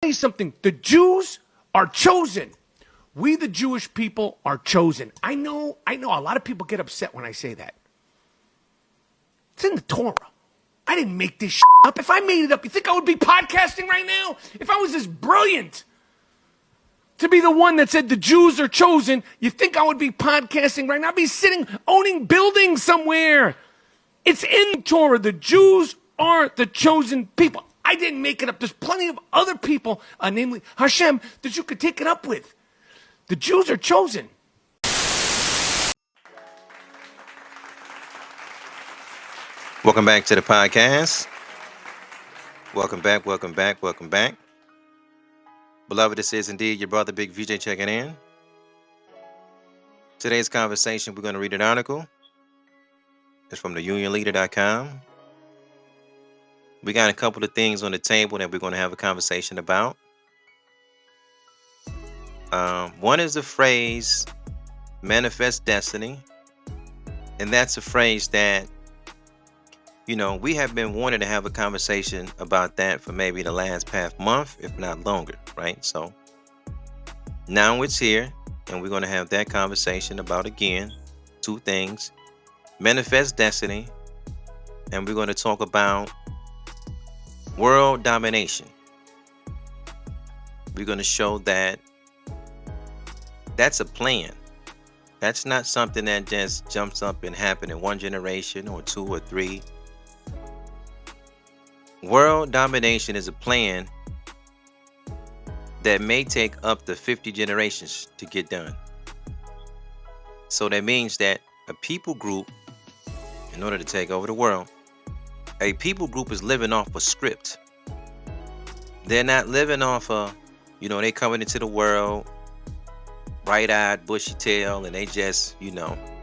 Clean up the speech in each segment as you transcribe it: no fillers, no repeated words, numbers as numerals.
you something. The Jews are chosen. We, the Jewish people, are chosen. I know. A lot of people get upset when I say that. It's in the Torah. I didn't make this up. If I made it up, you think I would be podcasting right now? If I was this brilliant to be the one that said the Jews are chosen, you think I would be podcasting right now? I'd be sitting, owning buildings somewhere. It's in the Torah. The Jews are the chosen people. I didn't make it up. There's plenty of other people, namely Hashem, that you could take it up with. The Jews are chosen. Welcome back to the podcast. Welcome back. Beloved, this is indeed your brother Big VJ checking in. Today's conversation, we're going to read an article. It's from the unionleader.com. We got a couple of things on the table that we're going to have a conversation about. One is the phrase manifest destiny. And that's a phrase that, we have been wanting to have a conversation about that for maybe the past month, if not longer, right? So now it's here, and we're going to have that conversation about, again, two things. Manifest destiny, and we're going to talk about world domination. We're going to show that that's a plan. That's not something that just jumps up and happens in one generation or two or three. World domination is a plan that may take up to 50 generations to get done. So that means that a people group, in order to take over the world, a people group is living off a script. They're not living off they coming into the world bright-eyed, bushy tail, and they just,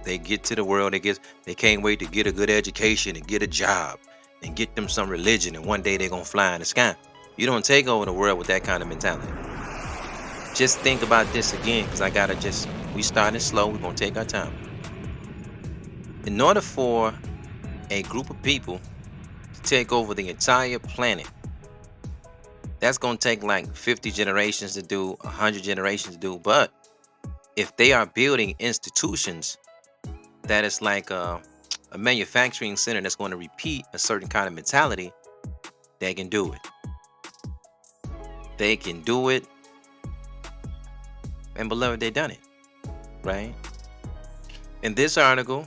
they get to the world, they can't wait to get a good education and get a job and get them some religion, and one day they're gonna fly in the sky. You don't take over the world with that kind of mentality. Just think about this again, because we starting slow, we're gonna take our time. In order for a group of people to take over the entire planet, that's gonna take like 50 generations to do, 100 generations to do. But if they are building institutions that is like a manufacturing center that's going to repeat a certain kind of mentality, they can do it. They can do it. And beloved, they done it. Right? In this article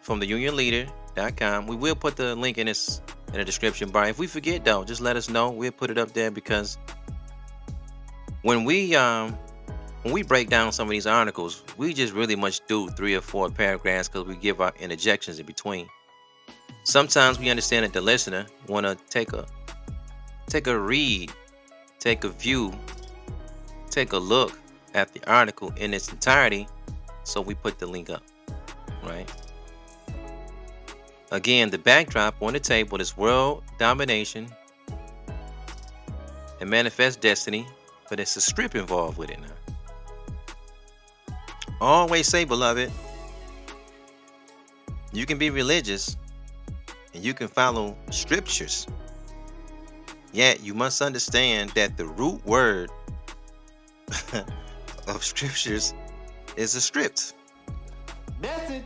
from the unionleader.com, we will put the link in the description bar. If we forget though, just let us know. We'll put it up there, because when we break down some of these articles, we just really much do 3 or 4 paragraphs, because we give our interjections in between. Sometimes we understand that the listener want to take a read, take a view, take a look at the article in its entirety, so we put the link up, right? Again, the backdrop on the table is world domination and manifest destiny, but it's a script involved with it now. Always say, beloved, you can be religious and you can follow scriptures. Yet you must understand that the root word of scriptures is a script. Message.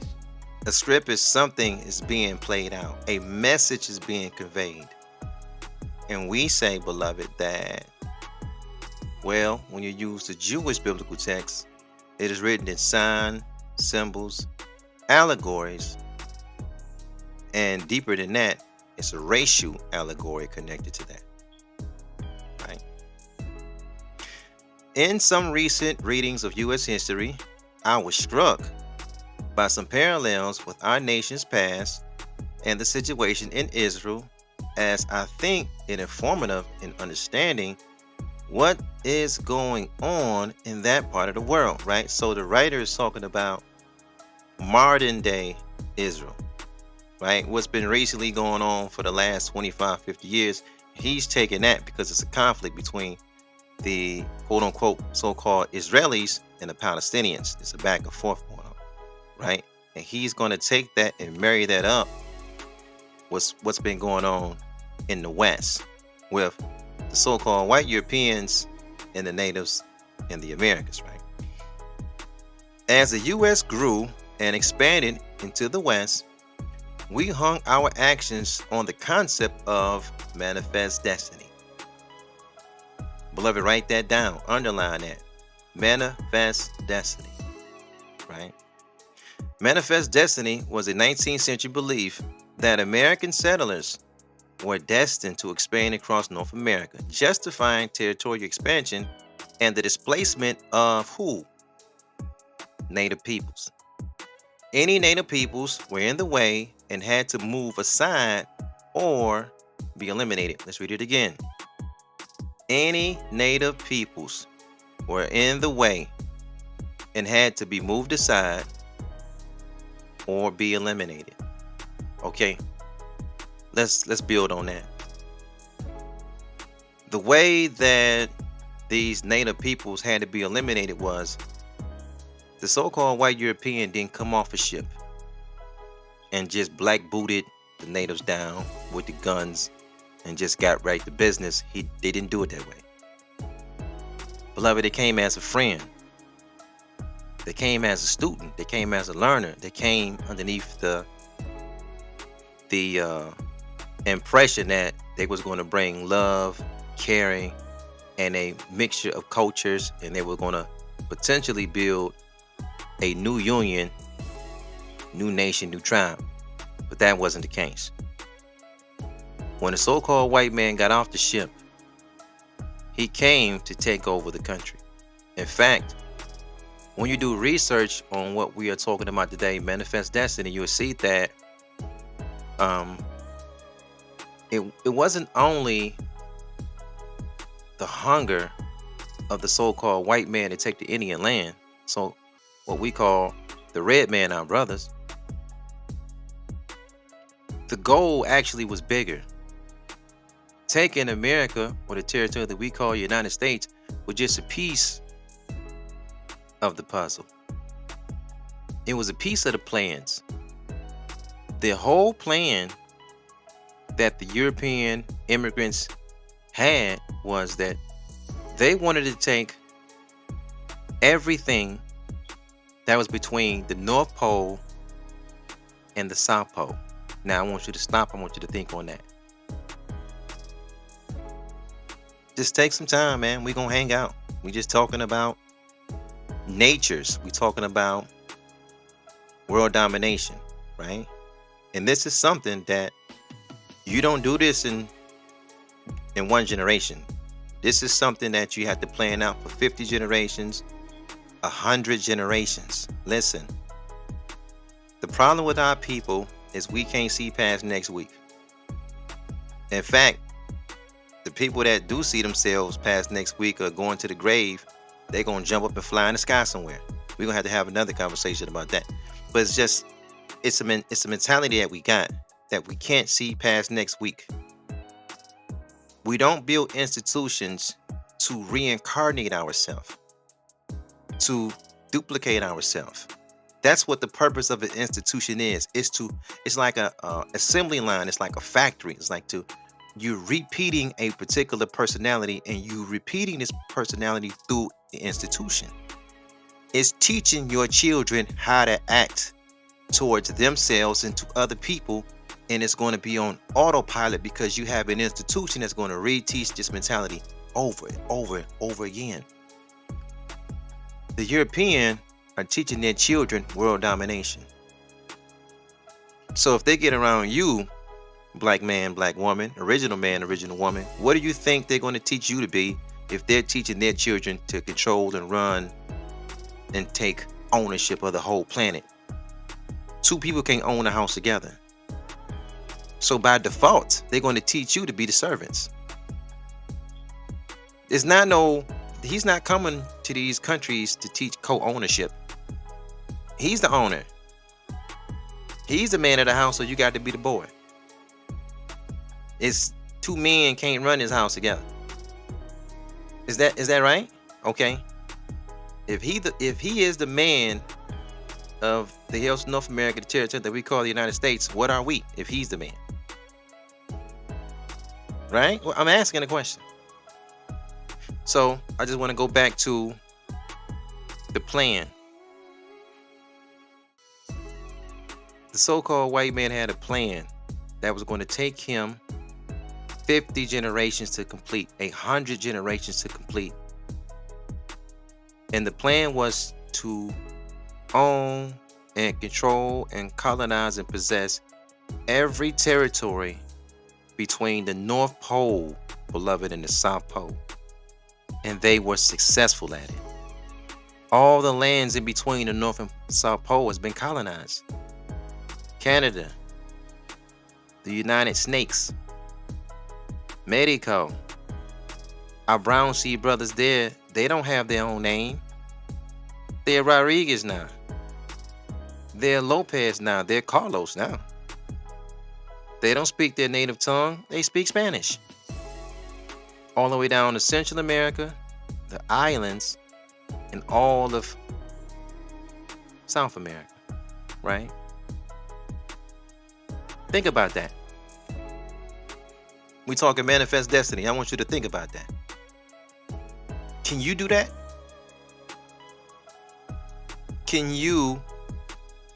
A script is something is being played out. A message is being conveyed. And we say, beloved, that, when you use the Jewish biblical text, it is written in sign, symbols, allegories, and deeper than that, it's a racial allegory connected to that. Right? In some recent readings of U.S. history, I was struck by some parallels with our nation's past and the situation in Israel, as I think it informative in understanding what is going on in that part of the world, right? So the writer is talking about modern day Israel, right? What's been recently going on for the last 25, 50 years. He's taking that because it's a conflict between the quote unquote so-called Israelis and the Palestinians. It's a back and forth going on, right? And he's going to take that and marry that up with what's been going on in the West with the so-called white Europeans and the natives in the Americas, right? As the U.S. grew and expanded into the West, we hung our actions on the concept of manifest destiny. Beloved, write that down, underline that. Manifest destiny, right? Manifest destiny was a 19th century belief that American settlers were destined to expand across North America, justifying territorial expansion and the displacement of who? Native peoples. Any native peoples were in the way and had to move aside or be eliminated. Let's read it again. Any native peoples were in the way and had to be moved aside or be eliminated. Okay, let's build on that. The way that these native peoples had to be eliminated was the so-called white European didn't come off a ship and just black booted the natives down with the guns and just got right to business. They didn't do it that way. Beloved, they came as a friend. They came as a student. They came as a learner. They came underneath the impression that they was going to bring love, caring, and a mixture of cultures, and they were going to potentially build a new union, new nation, new tribe. But that wasn't the case. When the so-called white man got off the ship, he came to take over the country. In fact, when you do research on what we are talking about today, manifest destiny, you'll see that it wasn't only the hunger of the so-called white man to take the Indian land, so what we call the red man, our brothers. The goal actually was bigger. Taking America, or the territory that we call United States, was just a piece of the puzzle. It was a piece of the plans. The whole plan that the European immigrants had was that they wanted to take everything that was between the North Pole and the South Pole. Now I want you to stop. I want you to think on that. Just take some time, man. We're going to hang out. We just talking about natures. We talking about world domination, right? And this is something that you don't do this in one generation. This is something that you have to plan out for 50 generations, 100 generations. Listen, the problem with our people is we can't see past next week. In fact, the people that do see themselves past next week or going to the grave, they're going to jump up and fly in the sky somewhere. We're going to have another conversation about that. But it's a mentality that we got, that we can't see past next week. We don't build institutions to reincarnate ourselves, to duplicate ourselves. That's what the purpose of an institution is. It's like a assembly line. It's like a factory. It's like you're repeating a particular personality, and you repeating this personality through the institution. It's teaching your children how to act towards themselves and to other people, and it's going to be on autopilot because you have an institution that's going to reteach this mentality over and over and over again. The European are teaching their children world domination. So if they get around you, black man, black woman, original man, original woman, what do you think they're going to teach you to be if they're teaching their children to control and run and take ownership of the whole planet? Two people can't own a house together. So by default, they're going to teach you to be the servants. He's not coming to these countries to teach co-ownership. He's the owner. He's the man of the house, so you got to be the boy. It's two men can't run his house together. Is that right? Okay. If he is the man of the hills of North America, the territory that we call the United States, what are we if he's the man? Right? Well, I'm asking a question. So I just want to go back to the plan. The so-called white man had a plan that was going to take him 50 generations to complete, 100 generations to complete. And the plan was to own and control and colonize and possess every territory between the North Pole, beloved, and the South Pole. And they were successful at it. All the lands in between the North and South Pole has been colonized. Canada, the United Snakes, Mexico. Our Brown Sea brothers there, they don't have their own name. They're Rodriguez now. They're Lopez now. They're Carlos now. They don't speak their native tongue. They speak Spanish. All the way down to Central America, the islands, and all of South America, right? Think about that. We talking manifest destiny. I want you to think about that. Can you do that? Can you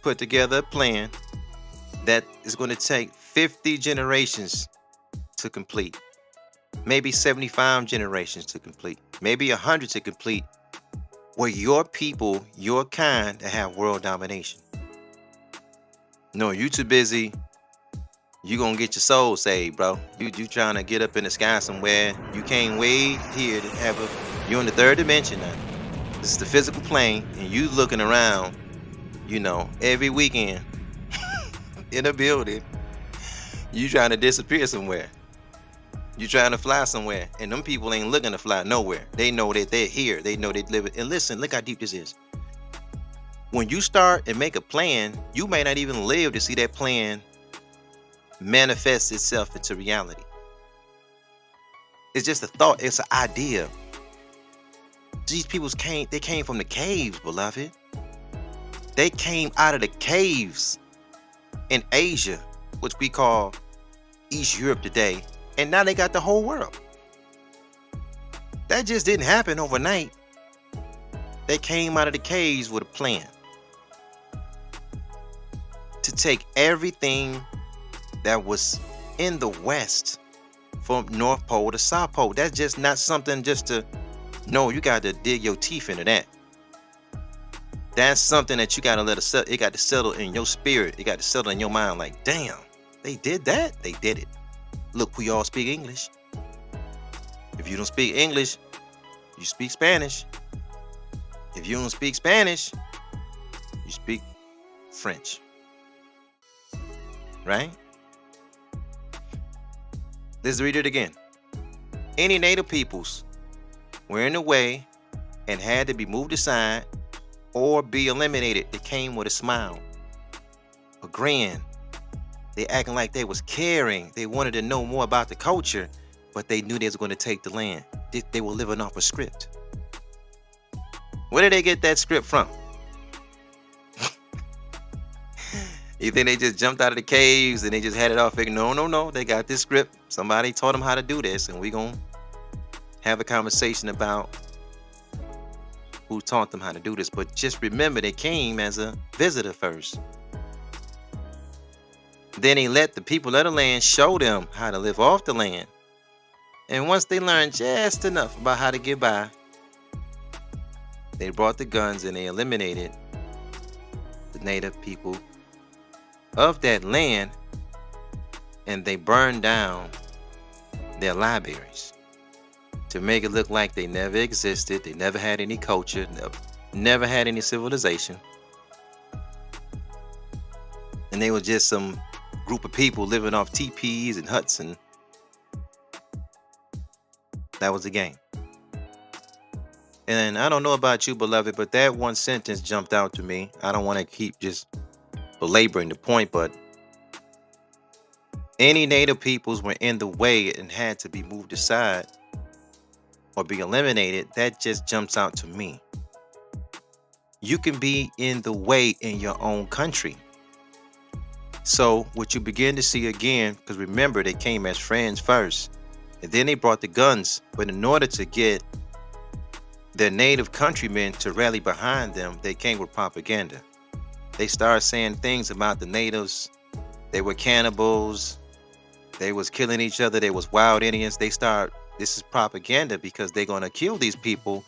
put together a plan that is going to take 50 generations to complete? Maybe 75 generations to complete. Maybe 100 to complete. Where your people, your kind, to have world domination. No, you too busy. You gonna get your soul saved, bro. You trying to get up in the sky somewhere. You can't wait here to have a. You're in the third dimension now. This is the physical plane, and you looking around, every weekend in a building. You trying to disappear somewhere. You trying to fly somewhere, and them people ain't looking to fly nowhere. They know that they're here. They know they live it. And listen, look how deep this is. When you start and make a plan, you may not even live to see that plan manifest itself into reality. It's just a thought. It's an idea. These people came from the caves, beloved. They came out of the caves in Asia, which we call East Europe today. And now they got the whole world. That just didn't happen overnight. They came out of the caves with a plan to take everything that was in the West from North Pole to South Pole. That's just not something just to, no, you got to dig your teeth into that. That's something that you got to let it got to settle in your spirit. It got to settle in your mind like, damn, they did that? They did it. Look, we all speak English. If you don't speak English, you speak Spanish. If you don't speak Spanish, you speak French. Right? Let's read it again. Any native peoples were in the way and had to be moved aside or be eliminated. They came with a smile, a grin. They acting like they was caring. They wanted to know more about the culture, but they knew they was going to take the land. They were living off a script. Where did they get that script from? You think they just jumped out of the caves and they just had it all figured? No. They got this script. Somebody taught them how to do this, and we gonna have a conversation about who taught them how to do this. But just remember, they came as a visitor first. Then he let the people of the land show them how to live off the land. And once they learned just enough about how to get by, they brought the guns and they eliminated the native people of that land, and they burned down their libraries to make it look like they never existed. They never had any culture, never had any civilization. And they were just some group of people living off teepees and huts, and that was the game. And I don't know about you, beloved, but that one sentence jumped out to me. I don't want to keep just belaboring the point, but any native peoples were in the way and had to be moved aside or be eliminated. That just jumps out to me. You can be in the way in your own country. So what you begin to see again, because remember, they came as friends first, and then they brought the guns. But in order to get their native countrymen to rally behind them, they came with propaganda. They started saying things about the natives. They were cannibals. They was killing each other. They was wild Indians. This is propaganda because they're going to kill these people.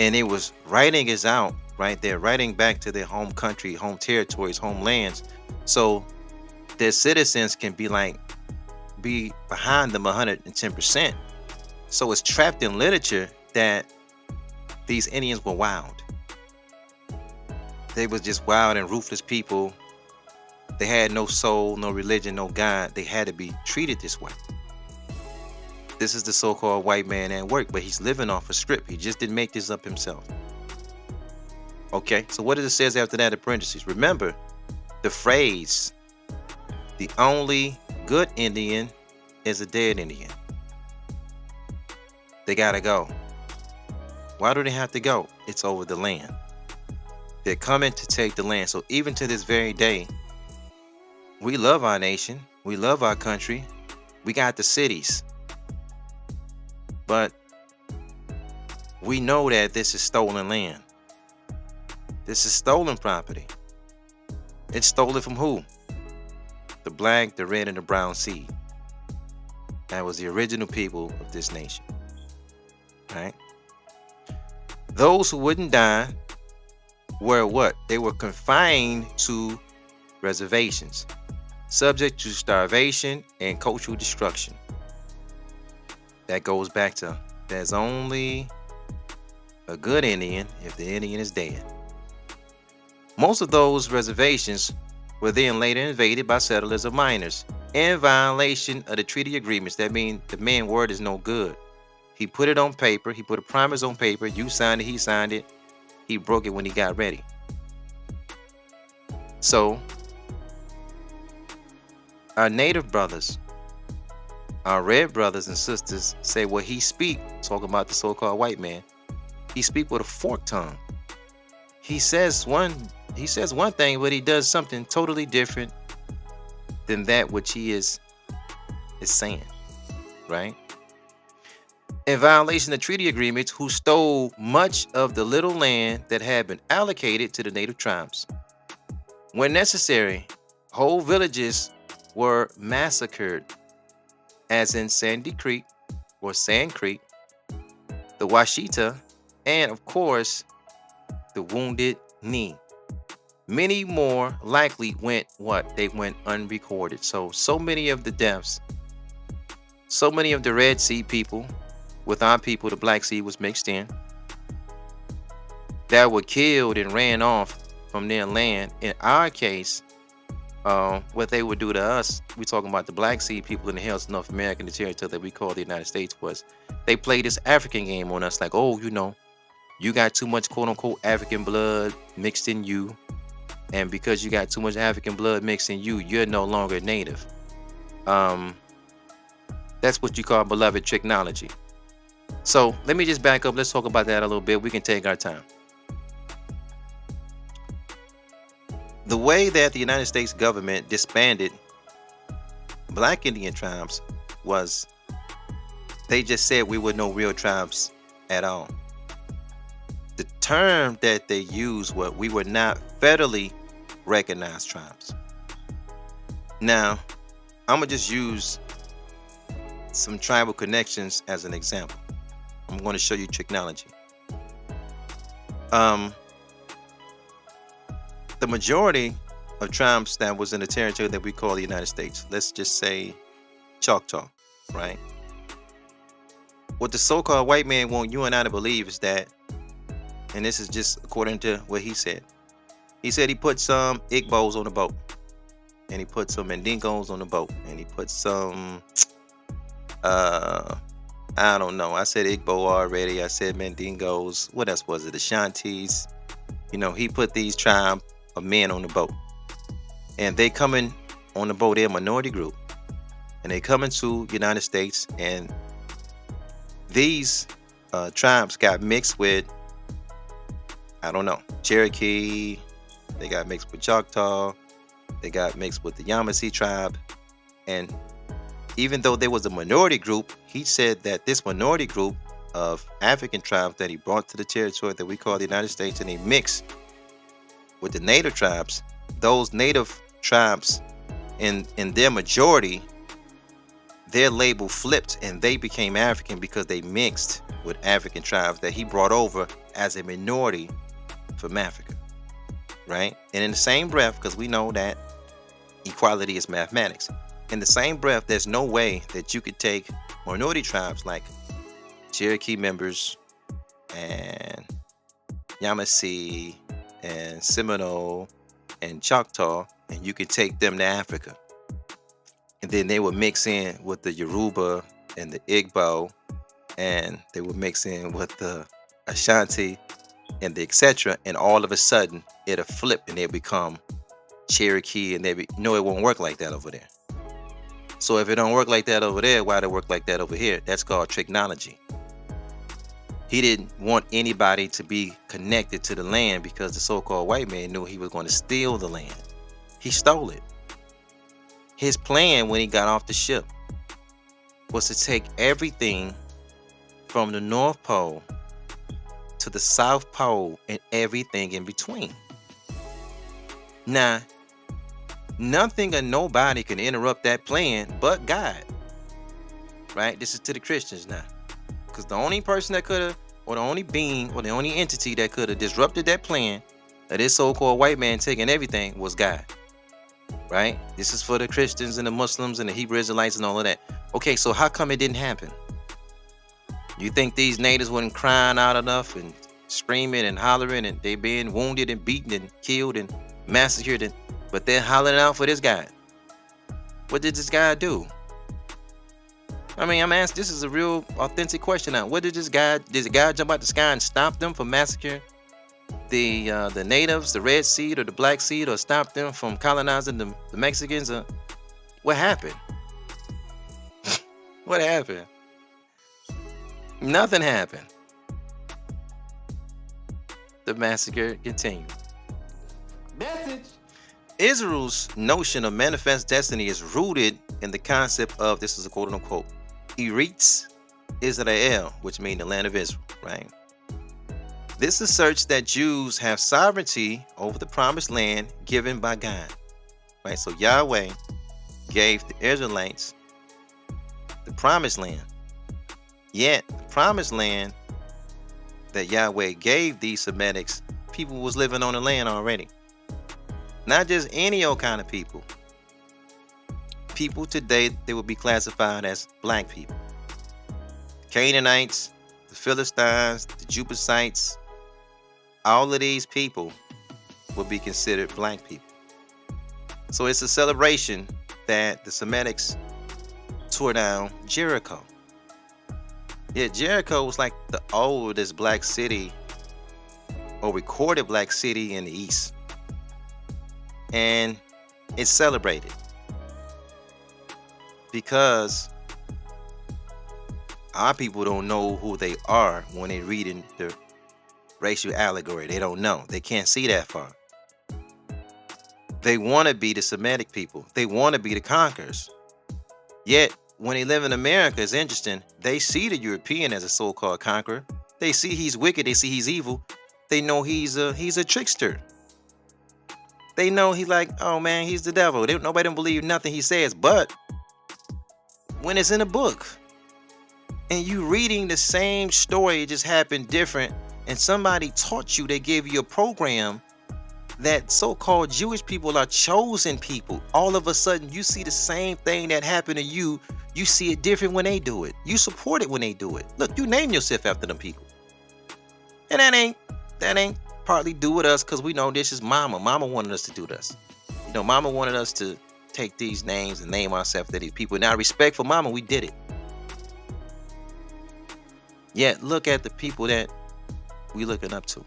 And it was writing us out, right? They're writing back to their home country, home territories, homelands. So their citizens can be behind them 110%. So it's trapped in literature that these Indians were wild. They was just wild and ruthless people. They had no soul, no religion, no God. They had to be treated this way. This is the so-called white man at work, but he's living off a script. He just didn't make this up himself. Okay, so what does it says after that in parentheses? Remember the phrase, the only good Indian is a dead Indian. They gotta go. Why do they have to go? It's over the land. They're coming to take the land. So even to this very day, we love our nation. We love our country. We got the cities. But we know that this is stolen land. This is stolen property. It's stolen from who? The black, the red, and the brown seed. That was the original people of this nation. Right? Those who wouldn't die were what? They were confined to reservations, subject to starvation and cultural destruction. That goes back to there's only a good Indian if the Indian is dead. Most of those reservations were then later invaded by settlers or miners in violation of the treaty agreements. That means the man's word is no good. He put it on paper. He put a promise on paper. You signed it. He signed it. He broke it when he got ready. So our native brothers, our red brothers and sisters say, well, he speak, talking about the so-called white man, he speak with a forked tongue. He says one thing, but he does something totally different than that which he is saying, right? In violation of treaty agreements, who stole much of the little land that had been allocated to the native tribes. When necessary, whole villages were massacred, as in Sandy Creek or Sand Creek, the Washita, and of course, the Wounded Knee. Many more likely went what? They went unrecorded. So many of the deaths, so many of the Red Sea people, with our people, the Black Sea was mixed in, that were killed and ran off from their land. In our case, what they would do to us, we're talking about the Black Sea people in the hills of North America, the territory that we call the United States, was they played this African game on us, like, oh, you got too much quote-unquote African blood mixed in you, and because you got too much African blood mixed in you, you're no longer native. That's what you call beloved technology. So let me just back up. Let's talk about that a little bit. We can take our time. The way that the United States government disbanded Black Indian tribes was they just said we were no real tribes at all. The term that they used was we were not federally recognized tribes. Now, I'm going to just use some tribal connections as an example. I'm going to show you technology. The majority of tribes that was in the territory that we call the United States, let's just say Choctaw, right? What the so-called white man want you and I to believe is that, and this is just according to what he said. He said he put some Igbos on the boat, and he put some Mandingos on the boat, and he put some I don't know. I said Igbo already. I said Mandingos. What else was it? Ashantis. He put these tribe of men on the boat. And they coming on the boat. They're a minority group. And they coming to United States. And these tribes got mixed with, I don't know, Cherokee. They got mixed with Choctaw. They got mixed with the Yamasee tribe. And even though there was a minority group, he said that this minority group of African tribes that he brought to the territory that we call the United States, and he mixed with the native tribes. Those native tribes, in their majority, their label flipped and they became African because they mixed with African tribes that he brought over as a minority from Africa, right? And in the same breath, because we know that equality is mathematics, in the same breath, there's no way that you could take minority tribes like Cherokee members and Yamasee and Seminole and Choctaw, and you could take them to Africa. And then they would mix in with the Yoruba and the Igbo, and they would mix in with the Ashanti and the etc. And all of a sudden, it'll flip and they'll become Cherokee, and it won't work like that over there. So if it don't work like that over there, why do it work like that over here? That's called technology. He didn't want anybody to be connected to the land because the so-called white man knew he was going to steal the land. He stole it. His plan when he got off the ship was to take everything from the North Pole to the South Pole and everything in between. Now, nothing or nobody can interrupt that plan but God. Right? This is to the Christians now. Because the only person that could have, or the only being, or the only entity that could have disrupted that plan of this so-called white man taking everything was God. Right? This is for the Christians and the Muslims and the Hebrew Israelites and all of that. Okay, so how come it didn't happen? You think these natives weren't crying out enough and screaming and hollering, and they being wounded and beaten and killed and massacred, but they're hollering out for this guy? What did this guy do? I mean, I'm asking, this is a real authentic question now. What did the guy jump out the sky and stop them from massacring the natives, the red seed or the black seed, or stop them from colonizing the Mexicans? What happened? What happened? Nothing happened. The massacre continued. Message. Israel's notion of manifest destiny is rooted in the concept of, this is a quote unquote, Eretz Israel, which means the land of Israel, right? This asserts that Jews have sovereignty over the promised land given by God, right? So Yahweh gave the Israelites the promised land. Yet the promised land that Yahweh gave these Semitics, people was living on the land already. Not just any old kind of people. People today, they would be classified as black people. Canaanites, the Philistines, the Jebusites, all of these people would be considered black people. So it's a celebration that the Semitics tore down Jericho. Yeah, Jericho was like the oldest black city, or recorded black city in the East. And it's celebrated because our people don't know who they are when they're reading the racial allegory. They don't know. They can't see that far. They want to be the Semitic people. They want to be the conquerors. Yet, when they live in America, it's interesting. They see the European as a so-called conqueror. They see he's wicked. They see he's evil. They know he's a trickster. They know he's like, oh man, he's the devil. Nobody don't believe nothing he says. But when it's in a book and you reading the same story, it just happened different, and somebody taught you, they gave you a program that so-called Jewish people are chosen people. All of a sudden, you see the same thing that happened to you. You see it different when they do it. You support it when they do it. Look, you name yourself after them people. And that ain't partly do with us because we know this is Mama. Mama wanted us to do this. You know, Mama wanted us to take these names and name ourselves to these people. Now, respect for Mama, we did it. Yet, look at the people that we looking up to.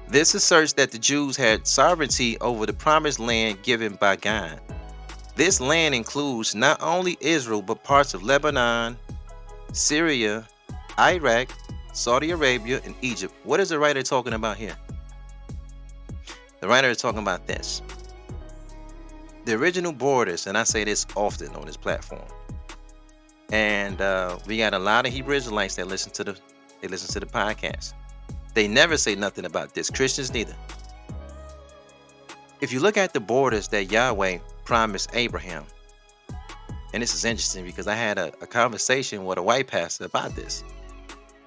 This asserts that the Jews had sovereignty over the promised land given by God. This land includes not only Israel, but parts of Lebanon, Syria, Iraq, Saudi Arabia, and Egypt. What is the writer talking about here? The writer is talking about this. The original borders, and I say this often on this platform, And we got a lot of Hebrew Israelites that listen to the podcast. They never say nothing about this. Christians neither. If you look at the borders that Yahweh promised Abraham, and this is interesting because I had a conversation with a white pastor about this.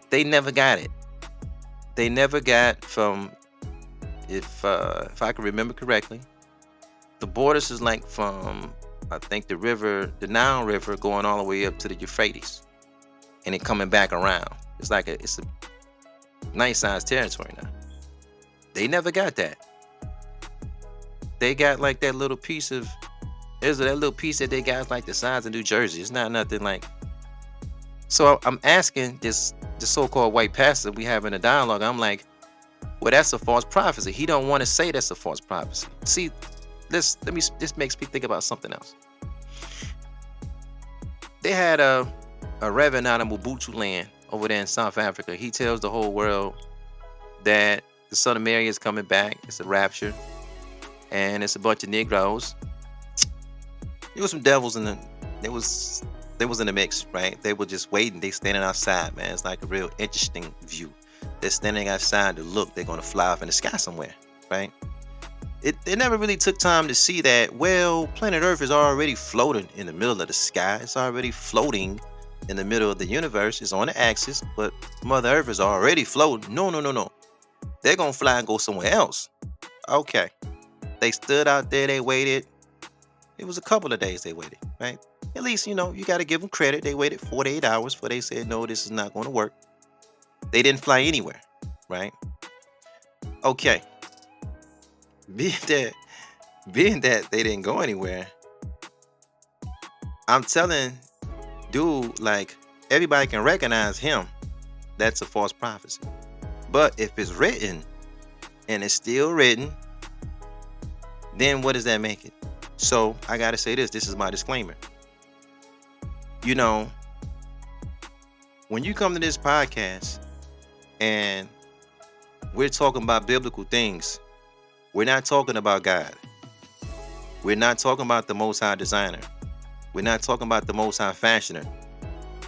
They never got it. They never got from, if I can remember correctly, the borders is like from, I think the Nile River going all the way up to the Euphrates, and it coming back around. It's a nice sized territory now. They never got that. They got like that little piece of, that little piece that they got like the size of New Jersey. It's not nothing like. So I'm asking the so-called white pastor, we having a dialogue. I'm like, well, that's a false prophecy. He don't want to say that's a false prophecy. See, this makes me think about something else. They had a reverend out of Mobutu land over there in South Africa. He tells the whole world that the Son of Mary is coming back. It's a rapture, and it's a bunch of Negroes. There was some devils in the. They was in the mix, right? They were just waiting. They standing outside, man. It's like a real interesting view. They're standing outside to look. They're gonna fly off in the sky somewhere, right? They never really took time to see that. Well, planet Earth is already floating in the middle of the sky. It's already floating in the middle of the universe. It's on the axis, but Mother Earth is already floating. No. They're gonna fly and go somewhere else. Okay. They stood out there. They waited. It was a couple of days they waited, right? At least, you got to give them credit. They waited 48 hours before they said, no, this is not going to work. They didn't fly anywhere, right? Okay. Being that they didn't go anywhere, I'm telling dude, like, everybody can recognize him. That's a false prophecy. But if it's written and it's still written, then what does that make it? So I got to say this. This is my disclaimer. When you come to this podcast and we're talking about biblical things, we're not talking about God. We're not talking about the Most High designer. We're not talking about the Most High fashioner.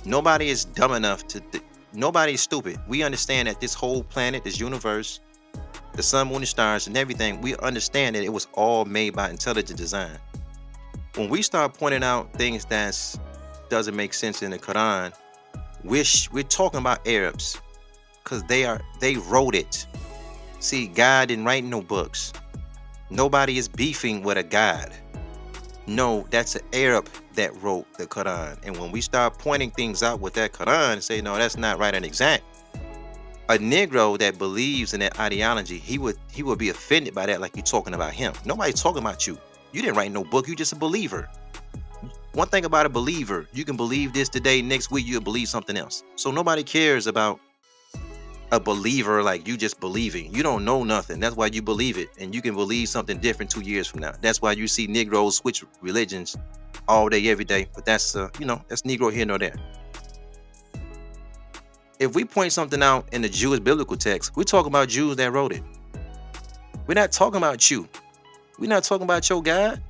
Nobody is dumb enough nobody's stupid. We understand that this whole planet, this universe, the sun, moon, and stars, and everything, we understand that it was all made by intelligent design. When we start pointing out things that doesn't make sense in the Quran, we're talking about Arabs, because they wrote it. See, God didn't write no books. Nobody is beefing with a God. No, that's an Arab that wrote the Quran. And when we start pointing things out with that Quran and say, no, that's not right and exact, a Negro that believes in that ideology, he would be offended by that, like you're talking about him. Nobody's talking about you. You didn't write no book. You just a believer. One thing about a believer, you can believe this today, next week you'll believe something else. So nobody cares about a believer like you just believing. You don't know nothing. That's why you believe it. And you can believe something different 2 years from now. That's why you see Negroes switch religions all day, every day. But that's, that's Negro here nor there. If we point something out in the Jewish biblical text, we're talking about Jews that wrote it. We're not talking about you. We're not talking about your God.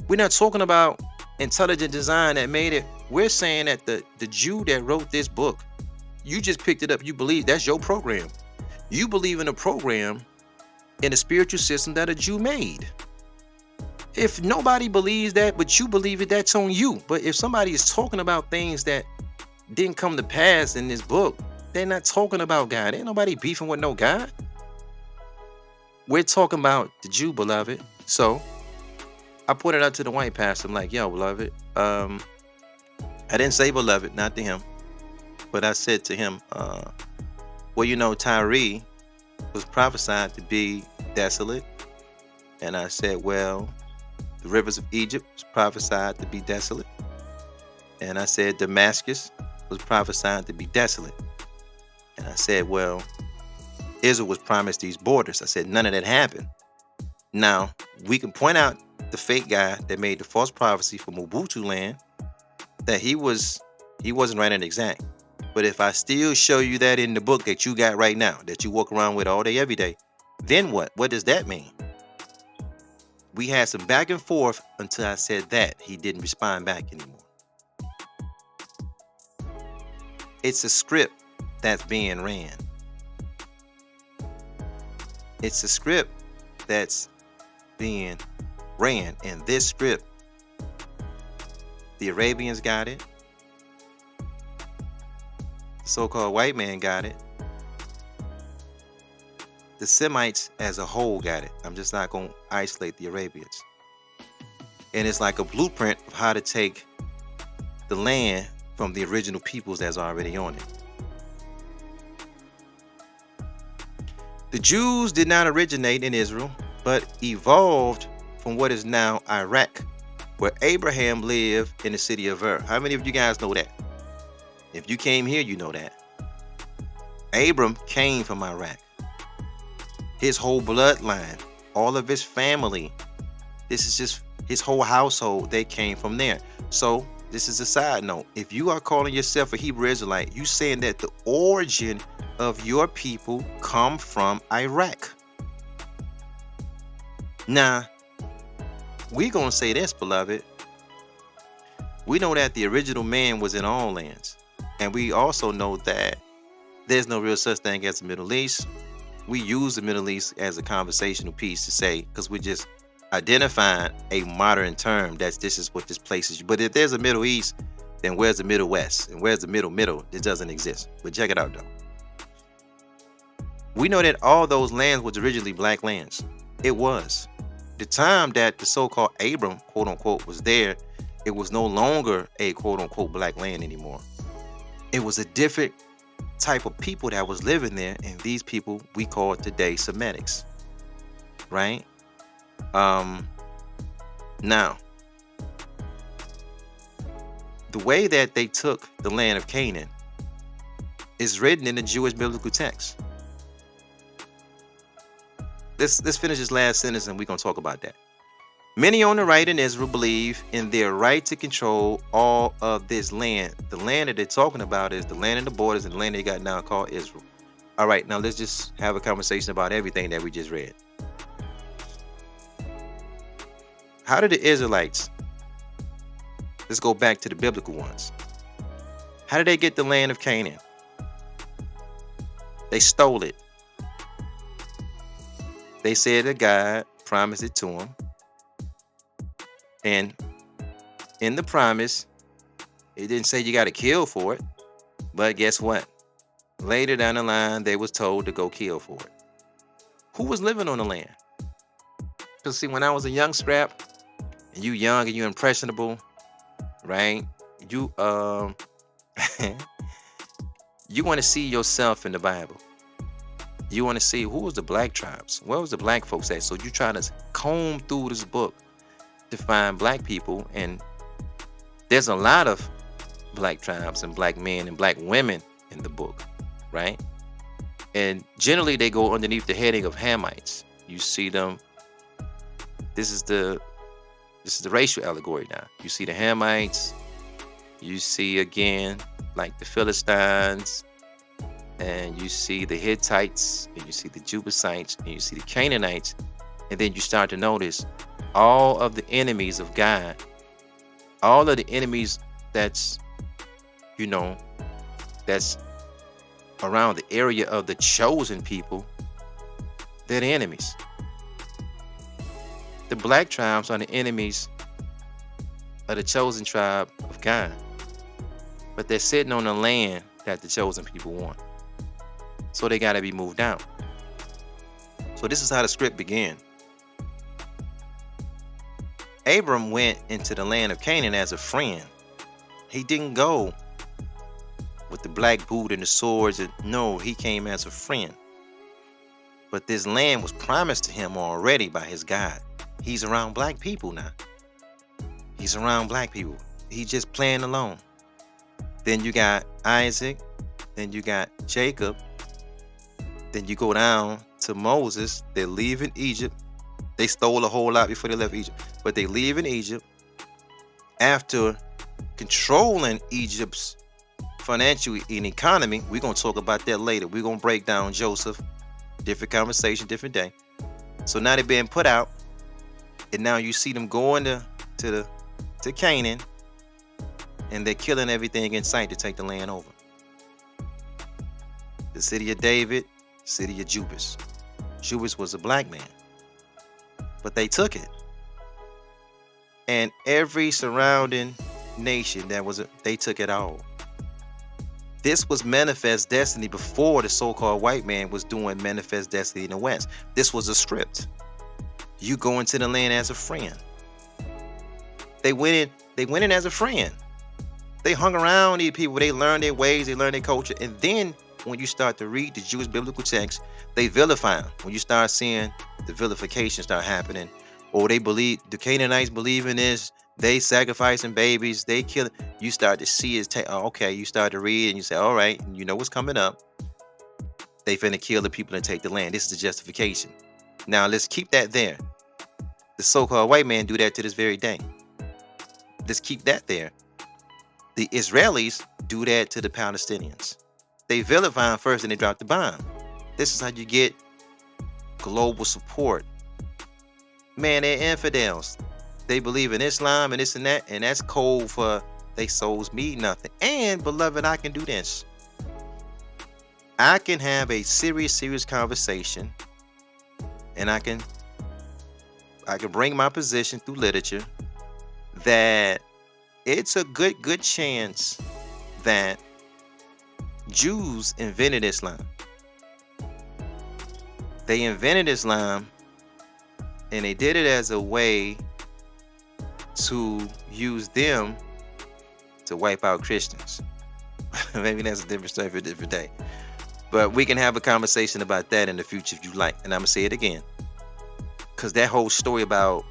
We're not talking about intelligent design that made it. We're saying that the Jew that wrote this book, you just picked it up. You believe that's your program. You believe in a program in a spiritual system that a Jew made. If nobody believes that, but you believe it, that's on you. But if somebody is talking about things that didn't come to pass in this book, they're not talking about God. Ain't nobody beefing with no God. We're talking about the Jew, beloved. So I pointed out to the white pastor. I'm like, yo, beloved. I didn't say beloved, not to him. But I said to him, Tyre was prophesied to be desolate. And I said, well, the rivers of Egypt was prophesied to be desolate. And I said, Damascus was prophesied to be desolate. And I said, well, Israel was promised these borders. I said, none of that happened. Now, we can point out the fake guy that made the false prophecy from Mobutu land, that he wasn't right and exact. But if I still show you that in the book that you got right now, that you walk around with all day, every day, then what? What does that mean? We had some back and forth until I said that. He didn't respond back anymore. It's a script that's being ran. It's a script that's being ran. And this script, the Arabians got it. The so-called white man got it. The Semites as a whole got it. I'm just not going to isolate the Arabians. And it's like a blueprint of how to take the land from the original peoples that's already on it. The Jews did not originate in Israel, but evolved from what is now Iraq, where Abraham lived in the city of Ur. How many of you guys know that? If you came here, you know that. Abram came from Iraq. His whole bloodline, all of his family, this is just his whole household, they came from there. So this is a side note. If you are calling yourself a Hebrew Israelite, you saying that the origin of your people come from Iraq. Now, we're going to say this, beloved. We know that the original man was in all lands. And we also know that there's no real such thing as the Middle East. We use the Middle East as a conversational piece to say, because we're just identifying a modern term that this is what this place is. But if there's a Middle East, then where's the Middle West? And where's the middle? It doesn't exist. But check it out, though. We know that all those lands was originally black lands. It was. The time that the so-called Abram, quote unquote, was there, it was no longer a quote unquote black land anymore. It was a different type of people that was living there, and these people we call today Semitics. Right? Now, the way that they took the land of Canaan is written in the Jewish biblical text. Let's finish this last sentence and we're going to talk about that. Many on the right in Israel believe in their right to control all of this land. The land that they're talking about is the land in the borders and the land they got now called Israel. All right, now let's just have a conversation about everything that we just read. How did the Israelites, let's go back to the biblical ones. How did they get the land of Canaan? They stole it. They said that God promised it to them. And in the promise, it didn't say you got to kill for it. But guess what? Later down the line, they was told to go kill for it. Who was living on the land? Because see, when I was a young scrap, and you young and you impressionable, right? You you want to see yourself in the Bible. You want to see who was the black tribes? Where was the black folks at? So you try to comb through this book to find black people, and there's a lot of black tribes and black men and black women in the book, right? And generally they go underneath the heading of Hamites. You see them. This is the racial allegory now. You see the Hamites. You see again like the Philistines. And you see the Hittites, and you see the Jebusites, and you see the Canaanites, and then you start to notice all of the enemies of God, all of the enemies that's around the area of the chosen people, they're the enemies. The black tribes are the enemies of the chosen tribe of God, but they're sitting on the land that the chosen people want. So they got to be moved out. So this is how the script began. Abram went into the land of Canaan as a friend. He didn't go with the black boot and the swords. No, he came as a friend. But this land was promised to him already by his God. He's around black people now. He's around black people. He's just playing alone. Then you got Isaac. Then you got Jacob. Then you go down to Moses. They're leaving Egypt. They stole a whole lot before they left Egypt. But they leave in Egypt. After controlling Egypt's financial and economy, we're going to talk about that later. We're going to break down Joseph. Different conversation, different day. So now they're being put out. And now you see them going to Canaan. And they're killing everything in sight to take the land over. the city of David, city of Jubas. Jubas was a black man, but they took it. And every surrounding nation they took it all. This was manifest destiny before the so-called white man was doing manifest destiny in the West. This was a script. You go into the land as a friend. They went in as a friend. They hung around these people. They learned their ways. They learned their culture. And then when you start to read the Jewish biblical text, they vilify them. When you start seeing the vilification start happening, or the Canaanites believe in this, they sacrificing babies, they kill. You start to see it. Okay, you start to read and you say, all right, you know what's coming up. They finna kill the people and take the land. This is the justification. Now let's keep that there. The so-called white man do that to this very day. Let's keep that there. The Israelis do that to the Palestinians. They vilify them first and they drop the bomb. This is how you get global support. Man, they're infidels. They believe in Islam and this and that, and that's code for they souls mean nothing. And beloved, I can do this. I can have a serious conversation, and I can bring my position through literature that it's a good chance that Jews invented Islam. They invented Islam, and they did it as a way to use them to wipe out Christians. Maybe that's a different story for a different day. But we can have a conversation about that in the future if you like. And I'm going to say it again. Because that whole story about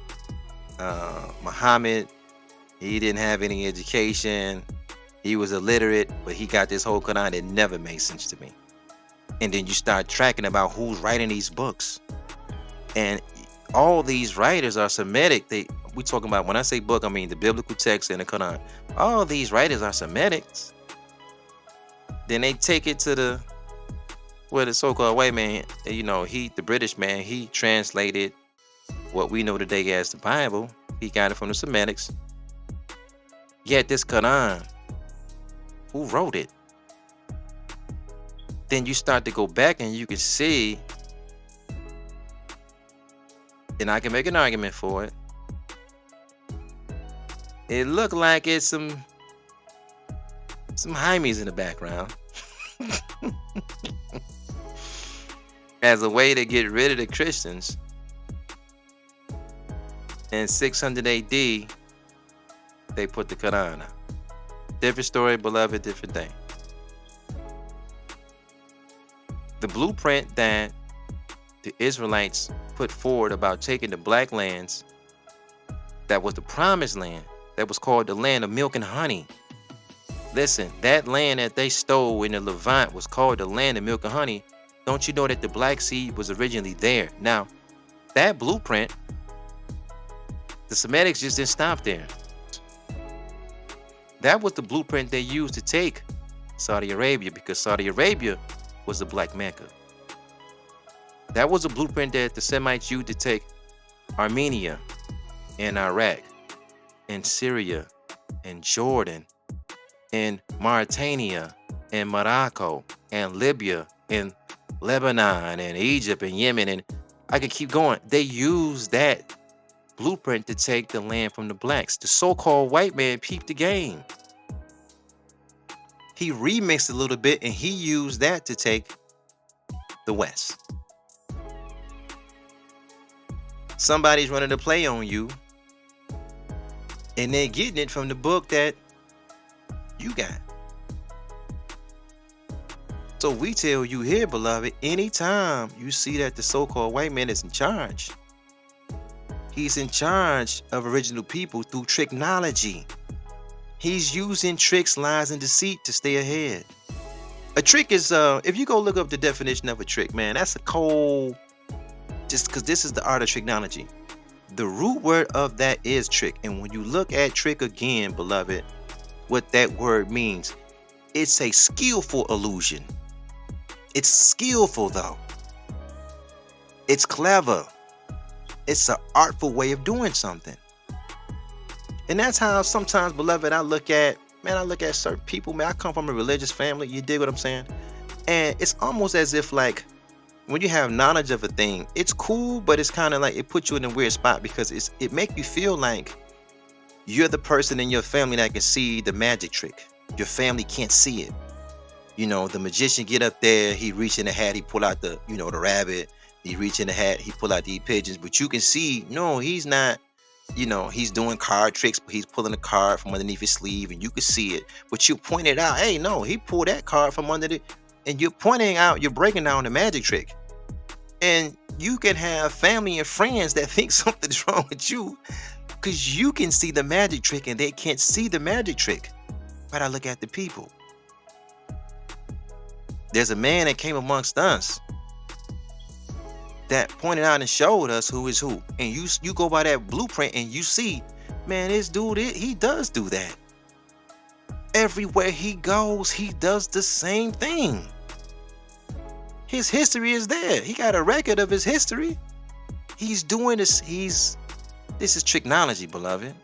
Muhammad, he didn't have any education. He was illiterate, but he got this whole Quran that never made sense to me. And then you start tracking about who's writing these books. And all these writers are Semitic. We talking about, when I say book, I mean the biblical text and the Quran. All these writers are Semitics. Then they take it to where the so-called white man, the British man, he translated what we know today as the Bible. He got it from the Semitics. Yet this Quran, who wrote it? Then you start to go back and you can see, and I can make an argument for it. It looked like it's some Hymies in the background. As a way to get rid of the Christians. In 600 AD, they put the Quran out. Different story, beloved, different day. The blueprint that the Israelites put forward about taking the black lands, that was the promised land, that was called the land of milk and honey. Listen, that land that they stole in the Levant was called the land of milk and honey. Don't you know that the Black Sea was originally there? Now, that blueprint, the Semitics just didn't stop there. That was the blueprint they used to take Saudi Arabia, because Saudi Arabia was the Black Mecca. That was a blueprint that the Semites used to take Armenia and Iraq and Syria and Jordan and Mauritania and Morocco and Libya and Lebanon and Egypt and Yemen, and I could keep going. They used that blueprint to take the land from the blacks. The so-called white man peeped the game. He remixed a little bit and he used that to take the West. Somebody's running a play on you, and they're getting it from the book that you got. So we tell you here, beloved, anytime you see that the so-called white man is in charge, he's in charge of original people through technology. He's using tricks, lies, and deceit to stay ahead. A trick is, if you go look up the definition of a trick, man, that's a cold, just because this is the art of technology. The root word of that is trick. And when you look at trick again, beloved, what that word means, it's a skillful illusion. It's skillful, though. It's clever. It's an artful way of doing something. And that's how sometimes, beloved, I look at certain people. Man, I come from a religious family. You dig what I'm saying? And it's almost as if like when you have knowledge of a thing, it's cool, but it's kind of like it puts you in a weird spot because it make you feel like you're the person in your family that can see the magic trick. Your family can't see it. You know, the magician get up there, he reach in the hat, he pull out the, you know, the rabbit. He reach in the hat, he pull out the pigeons, but you can see, no, he's not, you know, he's doing card tricks, but he's pulling a card from underneath his sleeve and you can see it. But you pointed out, hey, no, he pulled that card from under the, and you're pointing out, you're breaking down the magic trick. And you can have family and friends that think something's wrong with you because you can see the magic trick and they can't see the magic trick. But I look at the people. There's a man that came amongst us that pointed out and showed us who is who. And you go by that blueprint and you see, man, this dude, he does do that. Everywhere he goes, he does the same thing. His history is there. He got a record of his history. He's doing this. This is tricknology, beloved.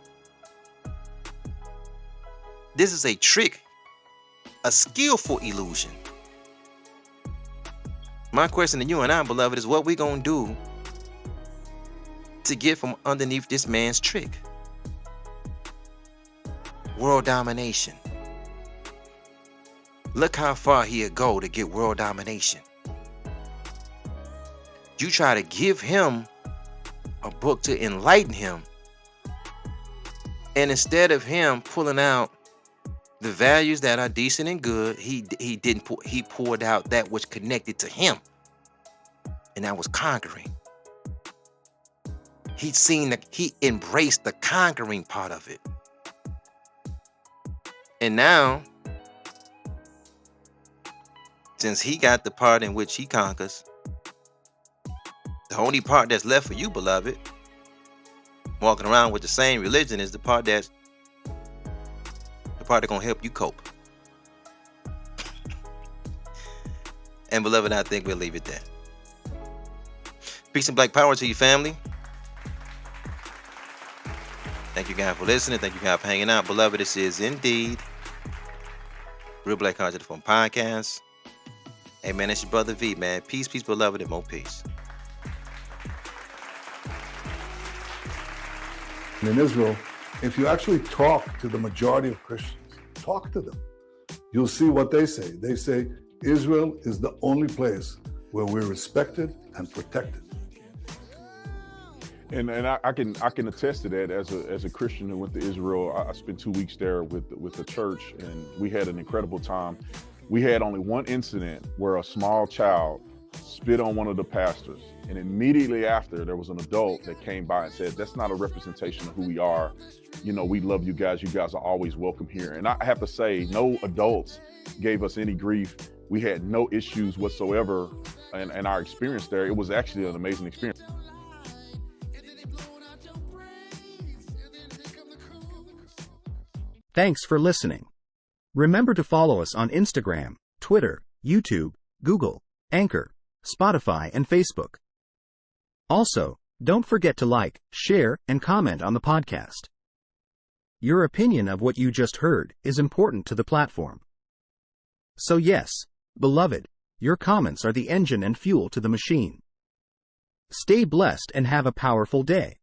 This is a trick, a skillful illusion. My question to you and I, beloved, is what we gonna do to get from underneath this man's trick? World domination. Look how far he'll go to get world domination. You try to give him a book to enlighten him, and instead of him pulling out the values that are decent and good, he poured out that which connected to him, and that was conquering. He embraced the conquering part of it, and now, since he got the part in which he conquers, the only part that's left for you, beloved, walking around with the same religion, is the part that's gonna help you cope. And beloved, I think we'll leave it there. Peace and black power to you, family. Thank you guys for listening. Thank you guys for hanging out. Beloved, this is indeed Real Black Cards to the Phone podcast. Hey man, it's your brother V, man. Peace, peace, beloved, and more peace. In Israel, if you actually talk to the majority of Christians, talk to them, you'll see what they say. They say Israel is the only place where we're respected and protected. And I can attest to that as a Christian who went to Israel. I spent 2 weeks there with the church, and we had an incredible time. We had only one incident where a small child spit on one of the pastors, and immediately after there was an adult that came by and said, that's not a representation of who we are. You know, we love you guys. You guys are always welcome here. And I have to say, no adults gave us any grief. We had no issues whatsoever in our experience there. It was actually an amazing experience. Thanks for listening. Remember to follow us on Instagram, Twitter, YouTube, Google, Anchor, Spotify, and Facebook. Also, don't forget to like, share, and comment on the podcast. Your opinion of what you just heard is important to the platform. So yes, beloved, your comments are the engine and fuel to the machine. Stay blessed and have a powerful day.